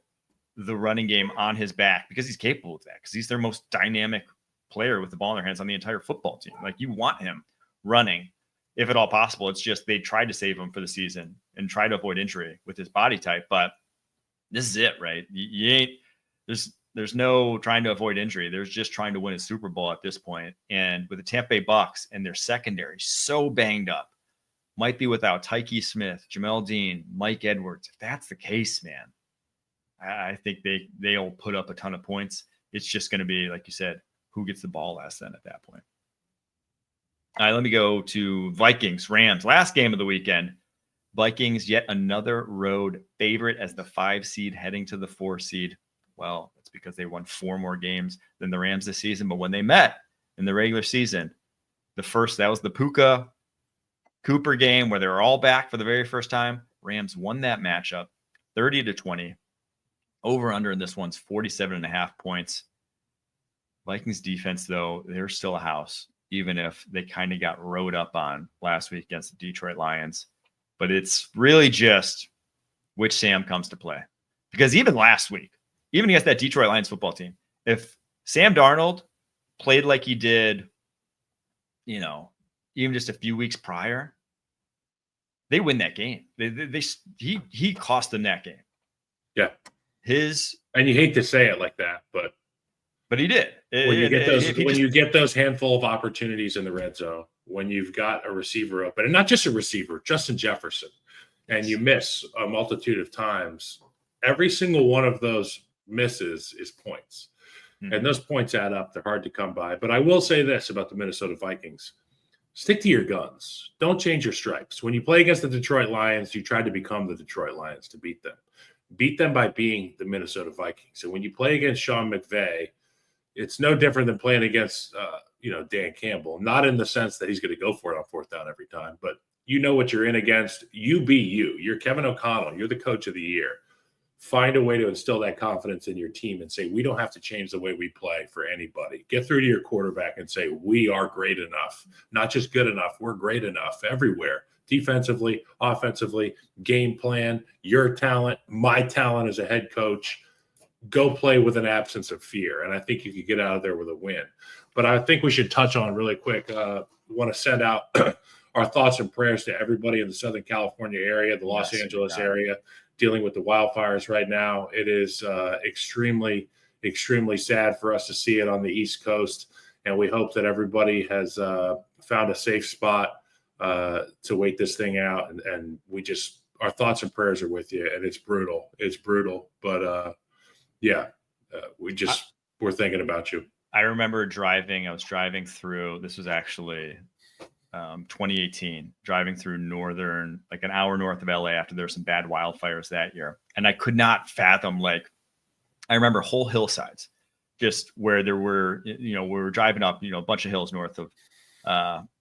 the running game on his back because he's capable of that, because he's their most dynamic player with the ball in their hands on the entire football team. Like, you want him running if at all possible. It's just they tried to save him for the season and try to avoid injury with his body type. But this is it, right? You ain't there's no trying to avoid injury. There's just trying to win a Super Bowl at this point. And with the Tampa Bay Bucs and their secondary so banged up, might be without Tyke Smith, Jamel Dean, Mike Edwards. If that's the case, man, I think they'll put up a ton of points. It's just going to be, like you said, who gets the ball last then at that point. All right, let me go to Vikings Rams. Last game of the weekend. Vikings, yet another road favorite as the 5 seed heading to the 4 seed. Well, it's because they won 4 more games than the Rams this season. But when they met in the regular season, that was the Puka Cooper game where they were all back for the very first time. Rams won that matchup 30-20. Over under in this one's 47.5 points. Vikings defense, though, they're still a house, even if they kind of got rode up on last week against the Detroit Lions. But it's really just which Sam comes to play. Because even last week, even against that Detroit Lions football team, if Sam Darnold played like he did, even just a few weeks prior, they win that game. He cost them that game. Yeah. And you hate to say it like that, but he did. When you get those handful of opportunities in the red zone, when you've got a receiver open, and not just a receiver, Justin Jefferson, and you miss a multitude of times, every single one of those misses is points. Mm-hmm. And those points add up. They're hard to come by. But I will say this about the Minnesota Vikings. Stick to your guns. Don't change your stripes. When you play against the Detroit Lions, you tried to become the Detroit Lions to beat them. Beat them by being the Minnesota Vikings. And when you play against Sean McVay, it's no different than playing against, Dan Campbell. Not in the sense that he's going to go for it on 4th down every time, but you know what you're in against. You be you. You're Kevin O'Connell. You're the coach of the year. Find a way to instill that confidence in your team and say, we don't have to change the way we play for anybody. Get through to your quarterback and say, we are great enough. Not just good enough. We're great enough everywhere. Defensively, offensively, game plan, your talent, my talent as a head coach. Go play with an absence of fear. And I think you could get out of there with a win. But I think we should touch on really quick. We want to send out our thoughts and prayers to everybody in the Southern California area, the Los Angeles area, dealing with the wildfires right now. It is extremely, extremely sad for us to see it on the East Coast. And we hope that everybody has found a safe spot to wait this thing out. And our thoughts and prayers are with you. And it's brutal. It's brutal. But we're thinking about you. I remember I was driving through, this was actually 2018, driving through northern, like an hour north of LA after there were some bad wildfires that year. And I could not fathom, I remember whole hillsides just where there were, we were driving up, a bunch of hills north of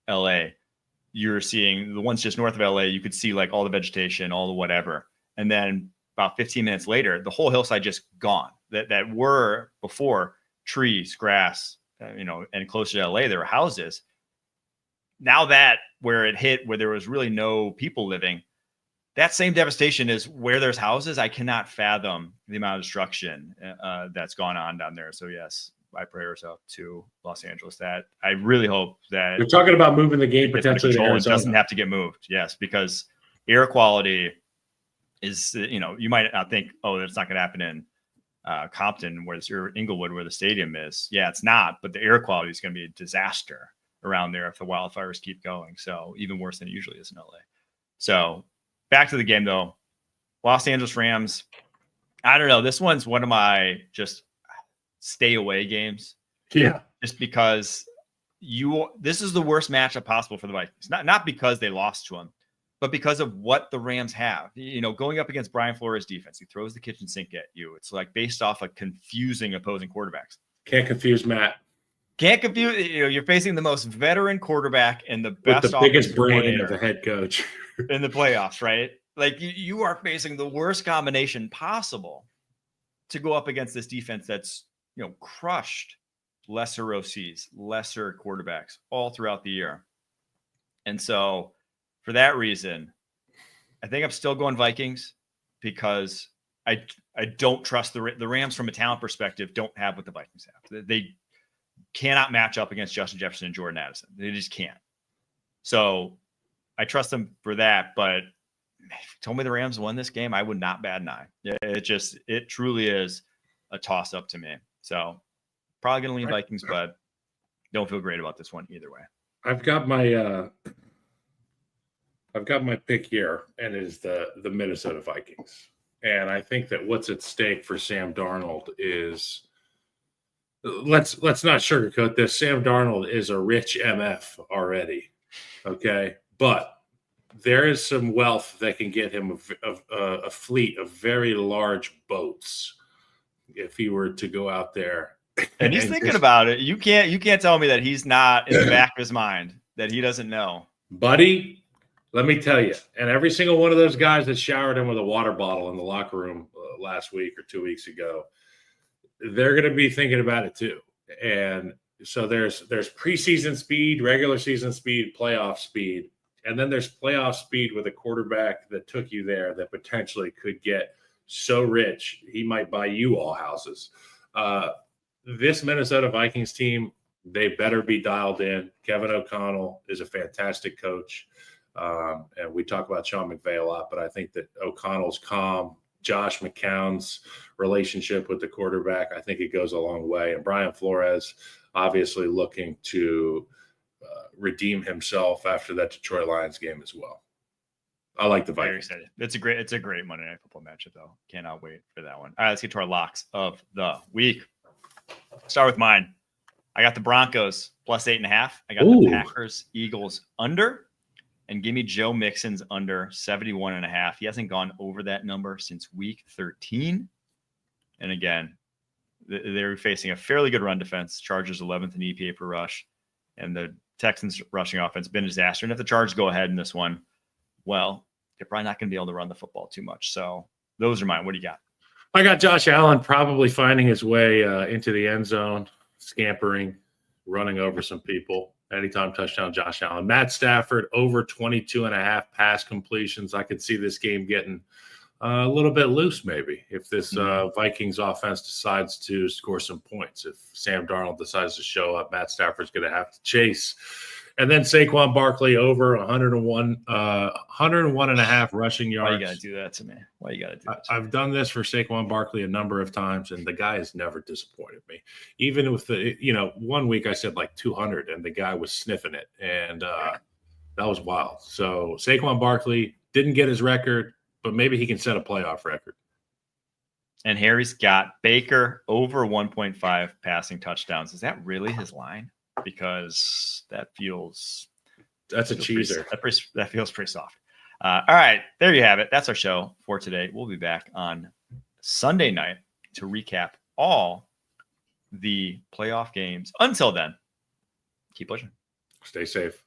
LA. You're seeing the ones just north of LA, you could see all the vegetation, all the whatever. And then about 15 minutes later, the whole hillside just gone that were before trees, grass, and closer to LA, there were houses. Now that where it hit, where there was really no people living, that same devastation is where there's houses. I cannot fathom the amount of destruction that's gone on down there. So yes, my prayers up to Los Angeles. That I really hope that you're talking about moving the game potentially. It doesn't have to get moved. Yes, because air quality is, you might not think, oh, that's not going to happen in Compton, or Inglewood, where the stadium is. Yeah, it's not, but the air quality is going to be a disaster around there if the wildfires keep going. So even worse than it usually is in LA. So back to the game though. Los Angeles Rams. I don't know. This one's one of my just stay away games. Yeah. Just because this is the worst matchup possible for the Vikings. Not because they lost to them, but because of what the Rams have. Going up against Brian Flores' defense, he throws the kitchen sink at you. It's like based off of confusing opposing quarterbacks. Can't confuse Matt. Can't confuse. You're facing the most veteran quarterback and the best, with the biggest brain of the head coach in the playoffs, right? Like you are facing the worst combination possible to go up against this defense that's crushed lesser OCs, lesser quarterbacks all throughout the year. And so for that reason, I think I'm still going Vikings because I don't trust the Rams from a talent perspective. Don't have what the Vikings have. They cannot match up against Justin Jefferson and Jordan Addison. They just can't. So I trust them for that. But if you told me the Rams won this game, I would not bat an eye. It truly is a toss up to me. So probably going to lean Vikings, but don't feel great about this one either way. I've got my pick here, and it is the Minnesota Vikings. And I think that what's at stake for Sam Darnold is let's not sugarcoat this. Sam Darnold is a rich MF already, okay? But there is some wealth that can get him a fleet of very large boats if he were to go out there. And he's thinking about it. You can't tell me that he's not in the back of his mind, that he doesn't know. Buddy, let me tell you, and every single one of those guys that showered him with a water bottle in the locker room last week or 2 weeks ago, they're going to be thinking about it too. And so there's preseason speed, regular season speed, playoff speed, and then there's playoff speed with a quarterback that took you there that potentially could get so rich he might buy you all houses. This Minnesota Vikings team, they better be dialed in. Kevin O'Connell is a fantastic coach. And we talk about Sean McVay a lot, but I think that O'Connell's calm, Josh McCown's relationship with the quarterback, I think it goes a long way. And Brian Flores obviously looking to redeem himself after that Detroit Lions game as well. I like the Vikings. It's a great Monday Night Football matchup, though. Cannot wait for that one. All right, let's get to our locks of the week. Start with mine. I got the Broncos plus 8.5. I got the Packers Eagles under. And give me Joe Mixon's under 71.5. He hasn't gone over that number since week 13. And again, they're facing a fairly good run defense. Chargers 11th in EPA per rush. And the Texans rushing offense been a disaster. And if the Chargers go ahead in this one, well, they're probably not going to be able to run the football too much. So those are mine. What do you got? I got Josh Allen probably finding his way into the end zone, scampering, running over some people. Anytime touchdown, Josh Allen. Matt Stafford, over 22.5 pass completions. I could see this game getting a little bit loose maybe if this Vikings offense decides to score some points. If Sam Darnold decides to show up, Matt Stafford's going to have to chase. And then Saquon Barkley over 101.5 rushing yards. Why you got to do that to me? Why you got to do that to me? I've done this for Saquon Barkley a number of times, and the guy has never disappointed me. Even with the, 1 week I said like 200, and the guy was sniffing it, and that was wild. So Saquon Barkley didn't get his record, but maybe he can set a playoff record. And Harry's got Baker over 1.5 passing touchdowns. Is that really his line? Because that's a cheeser. That feels pretty soft. All right, there you have it. That's our show for today. We'll be back on Sunday night to recap all the playoff games. Until then, keep pushing. Stay safe.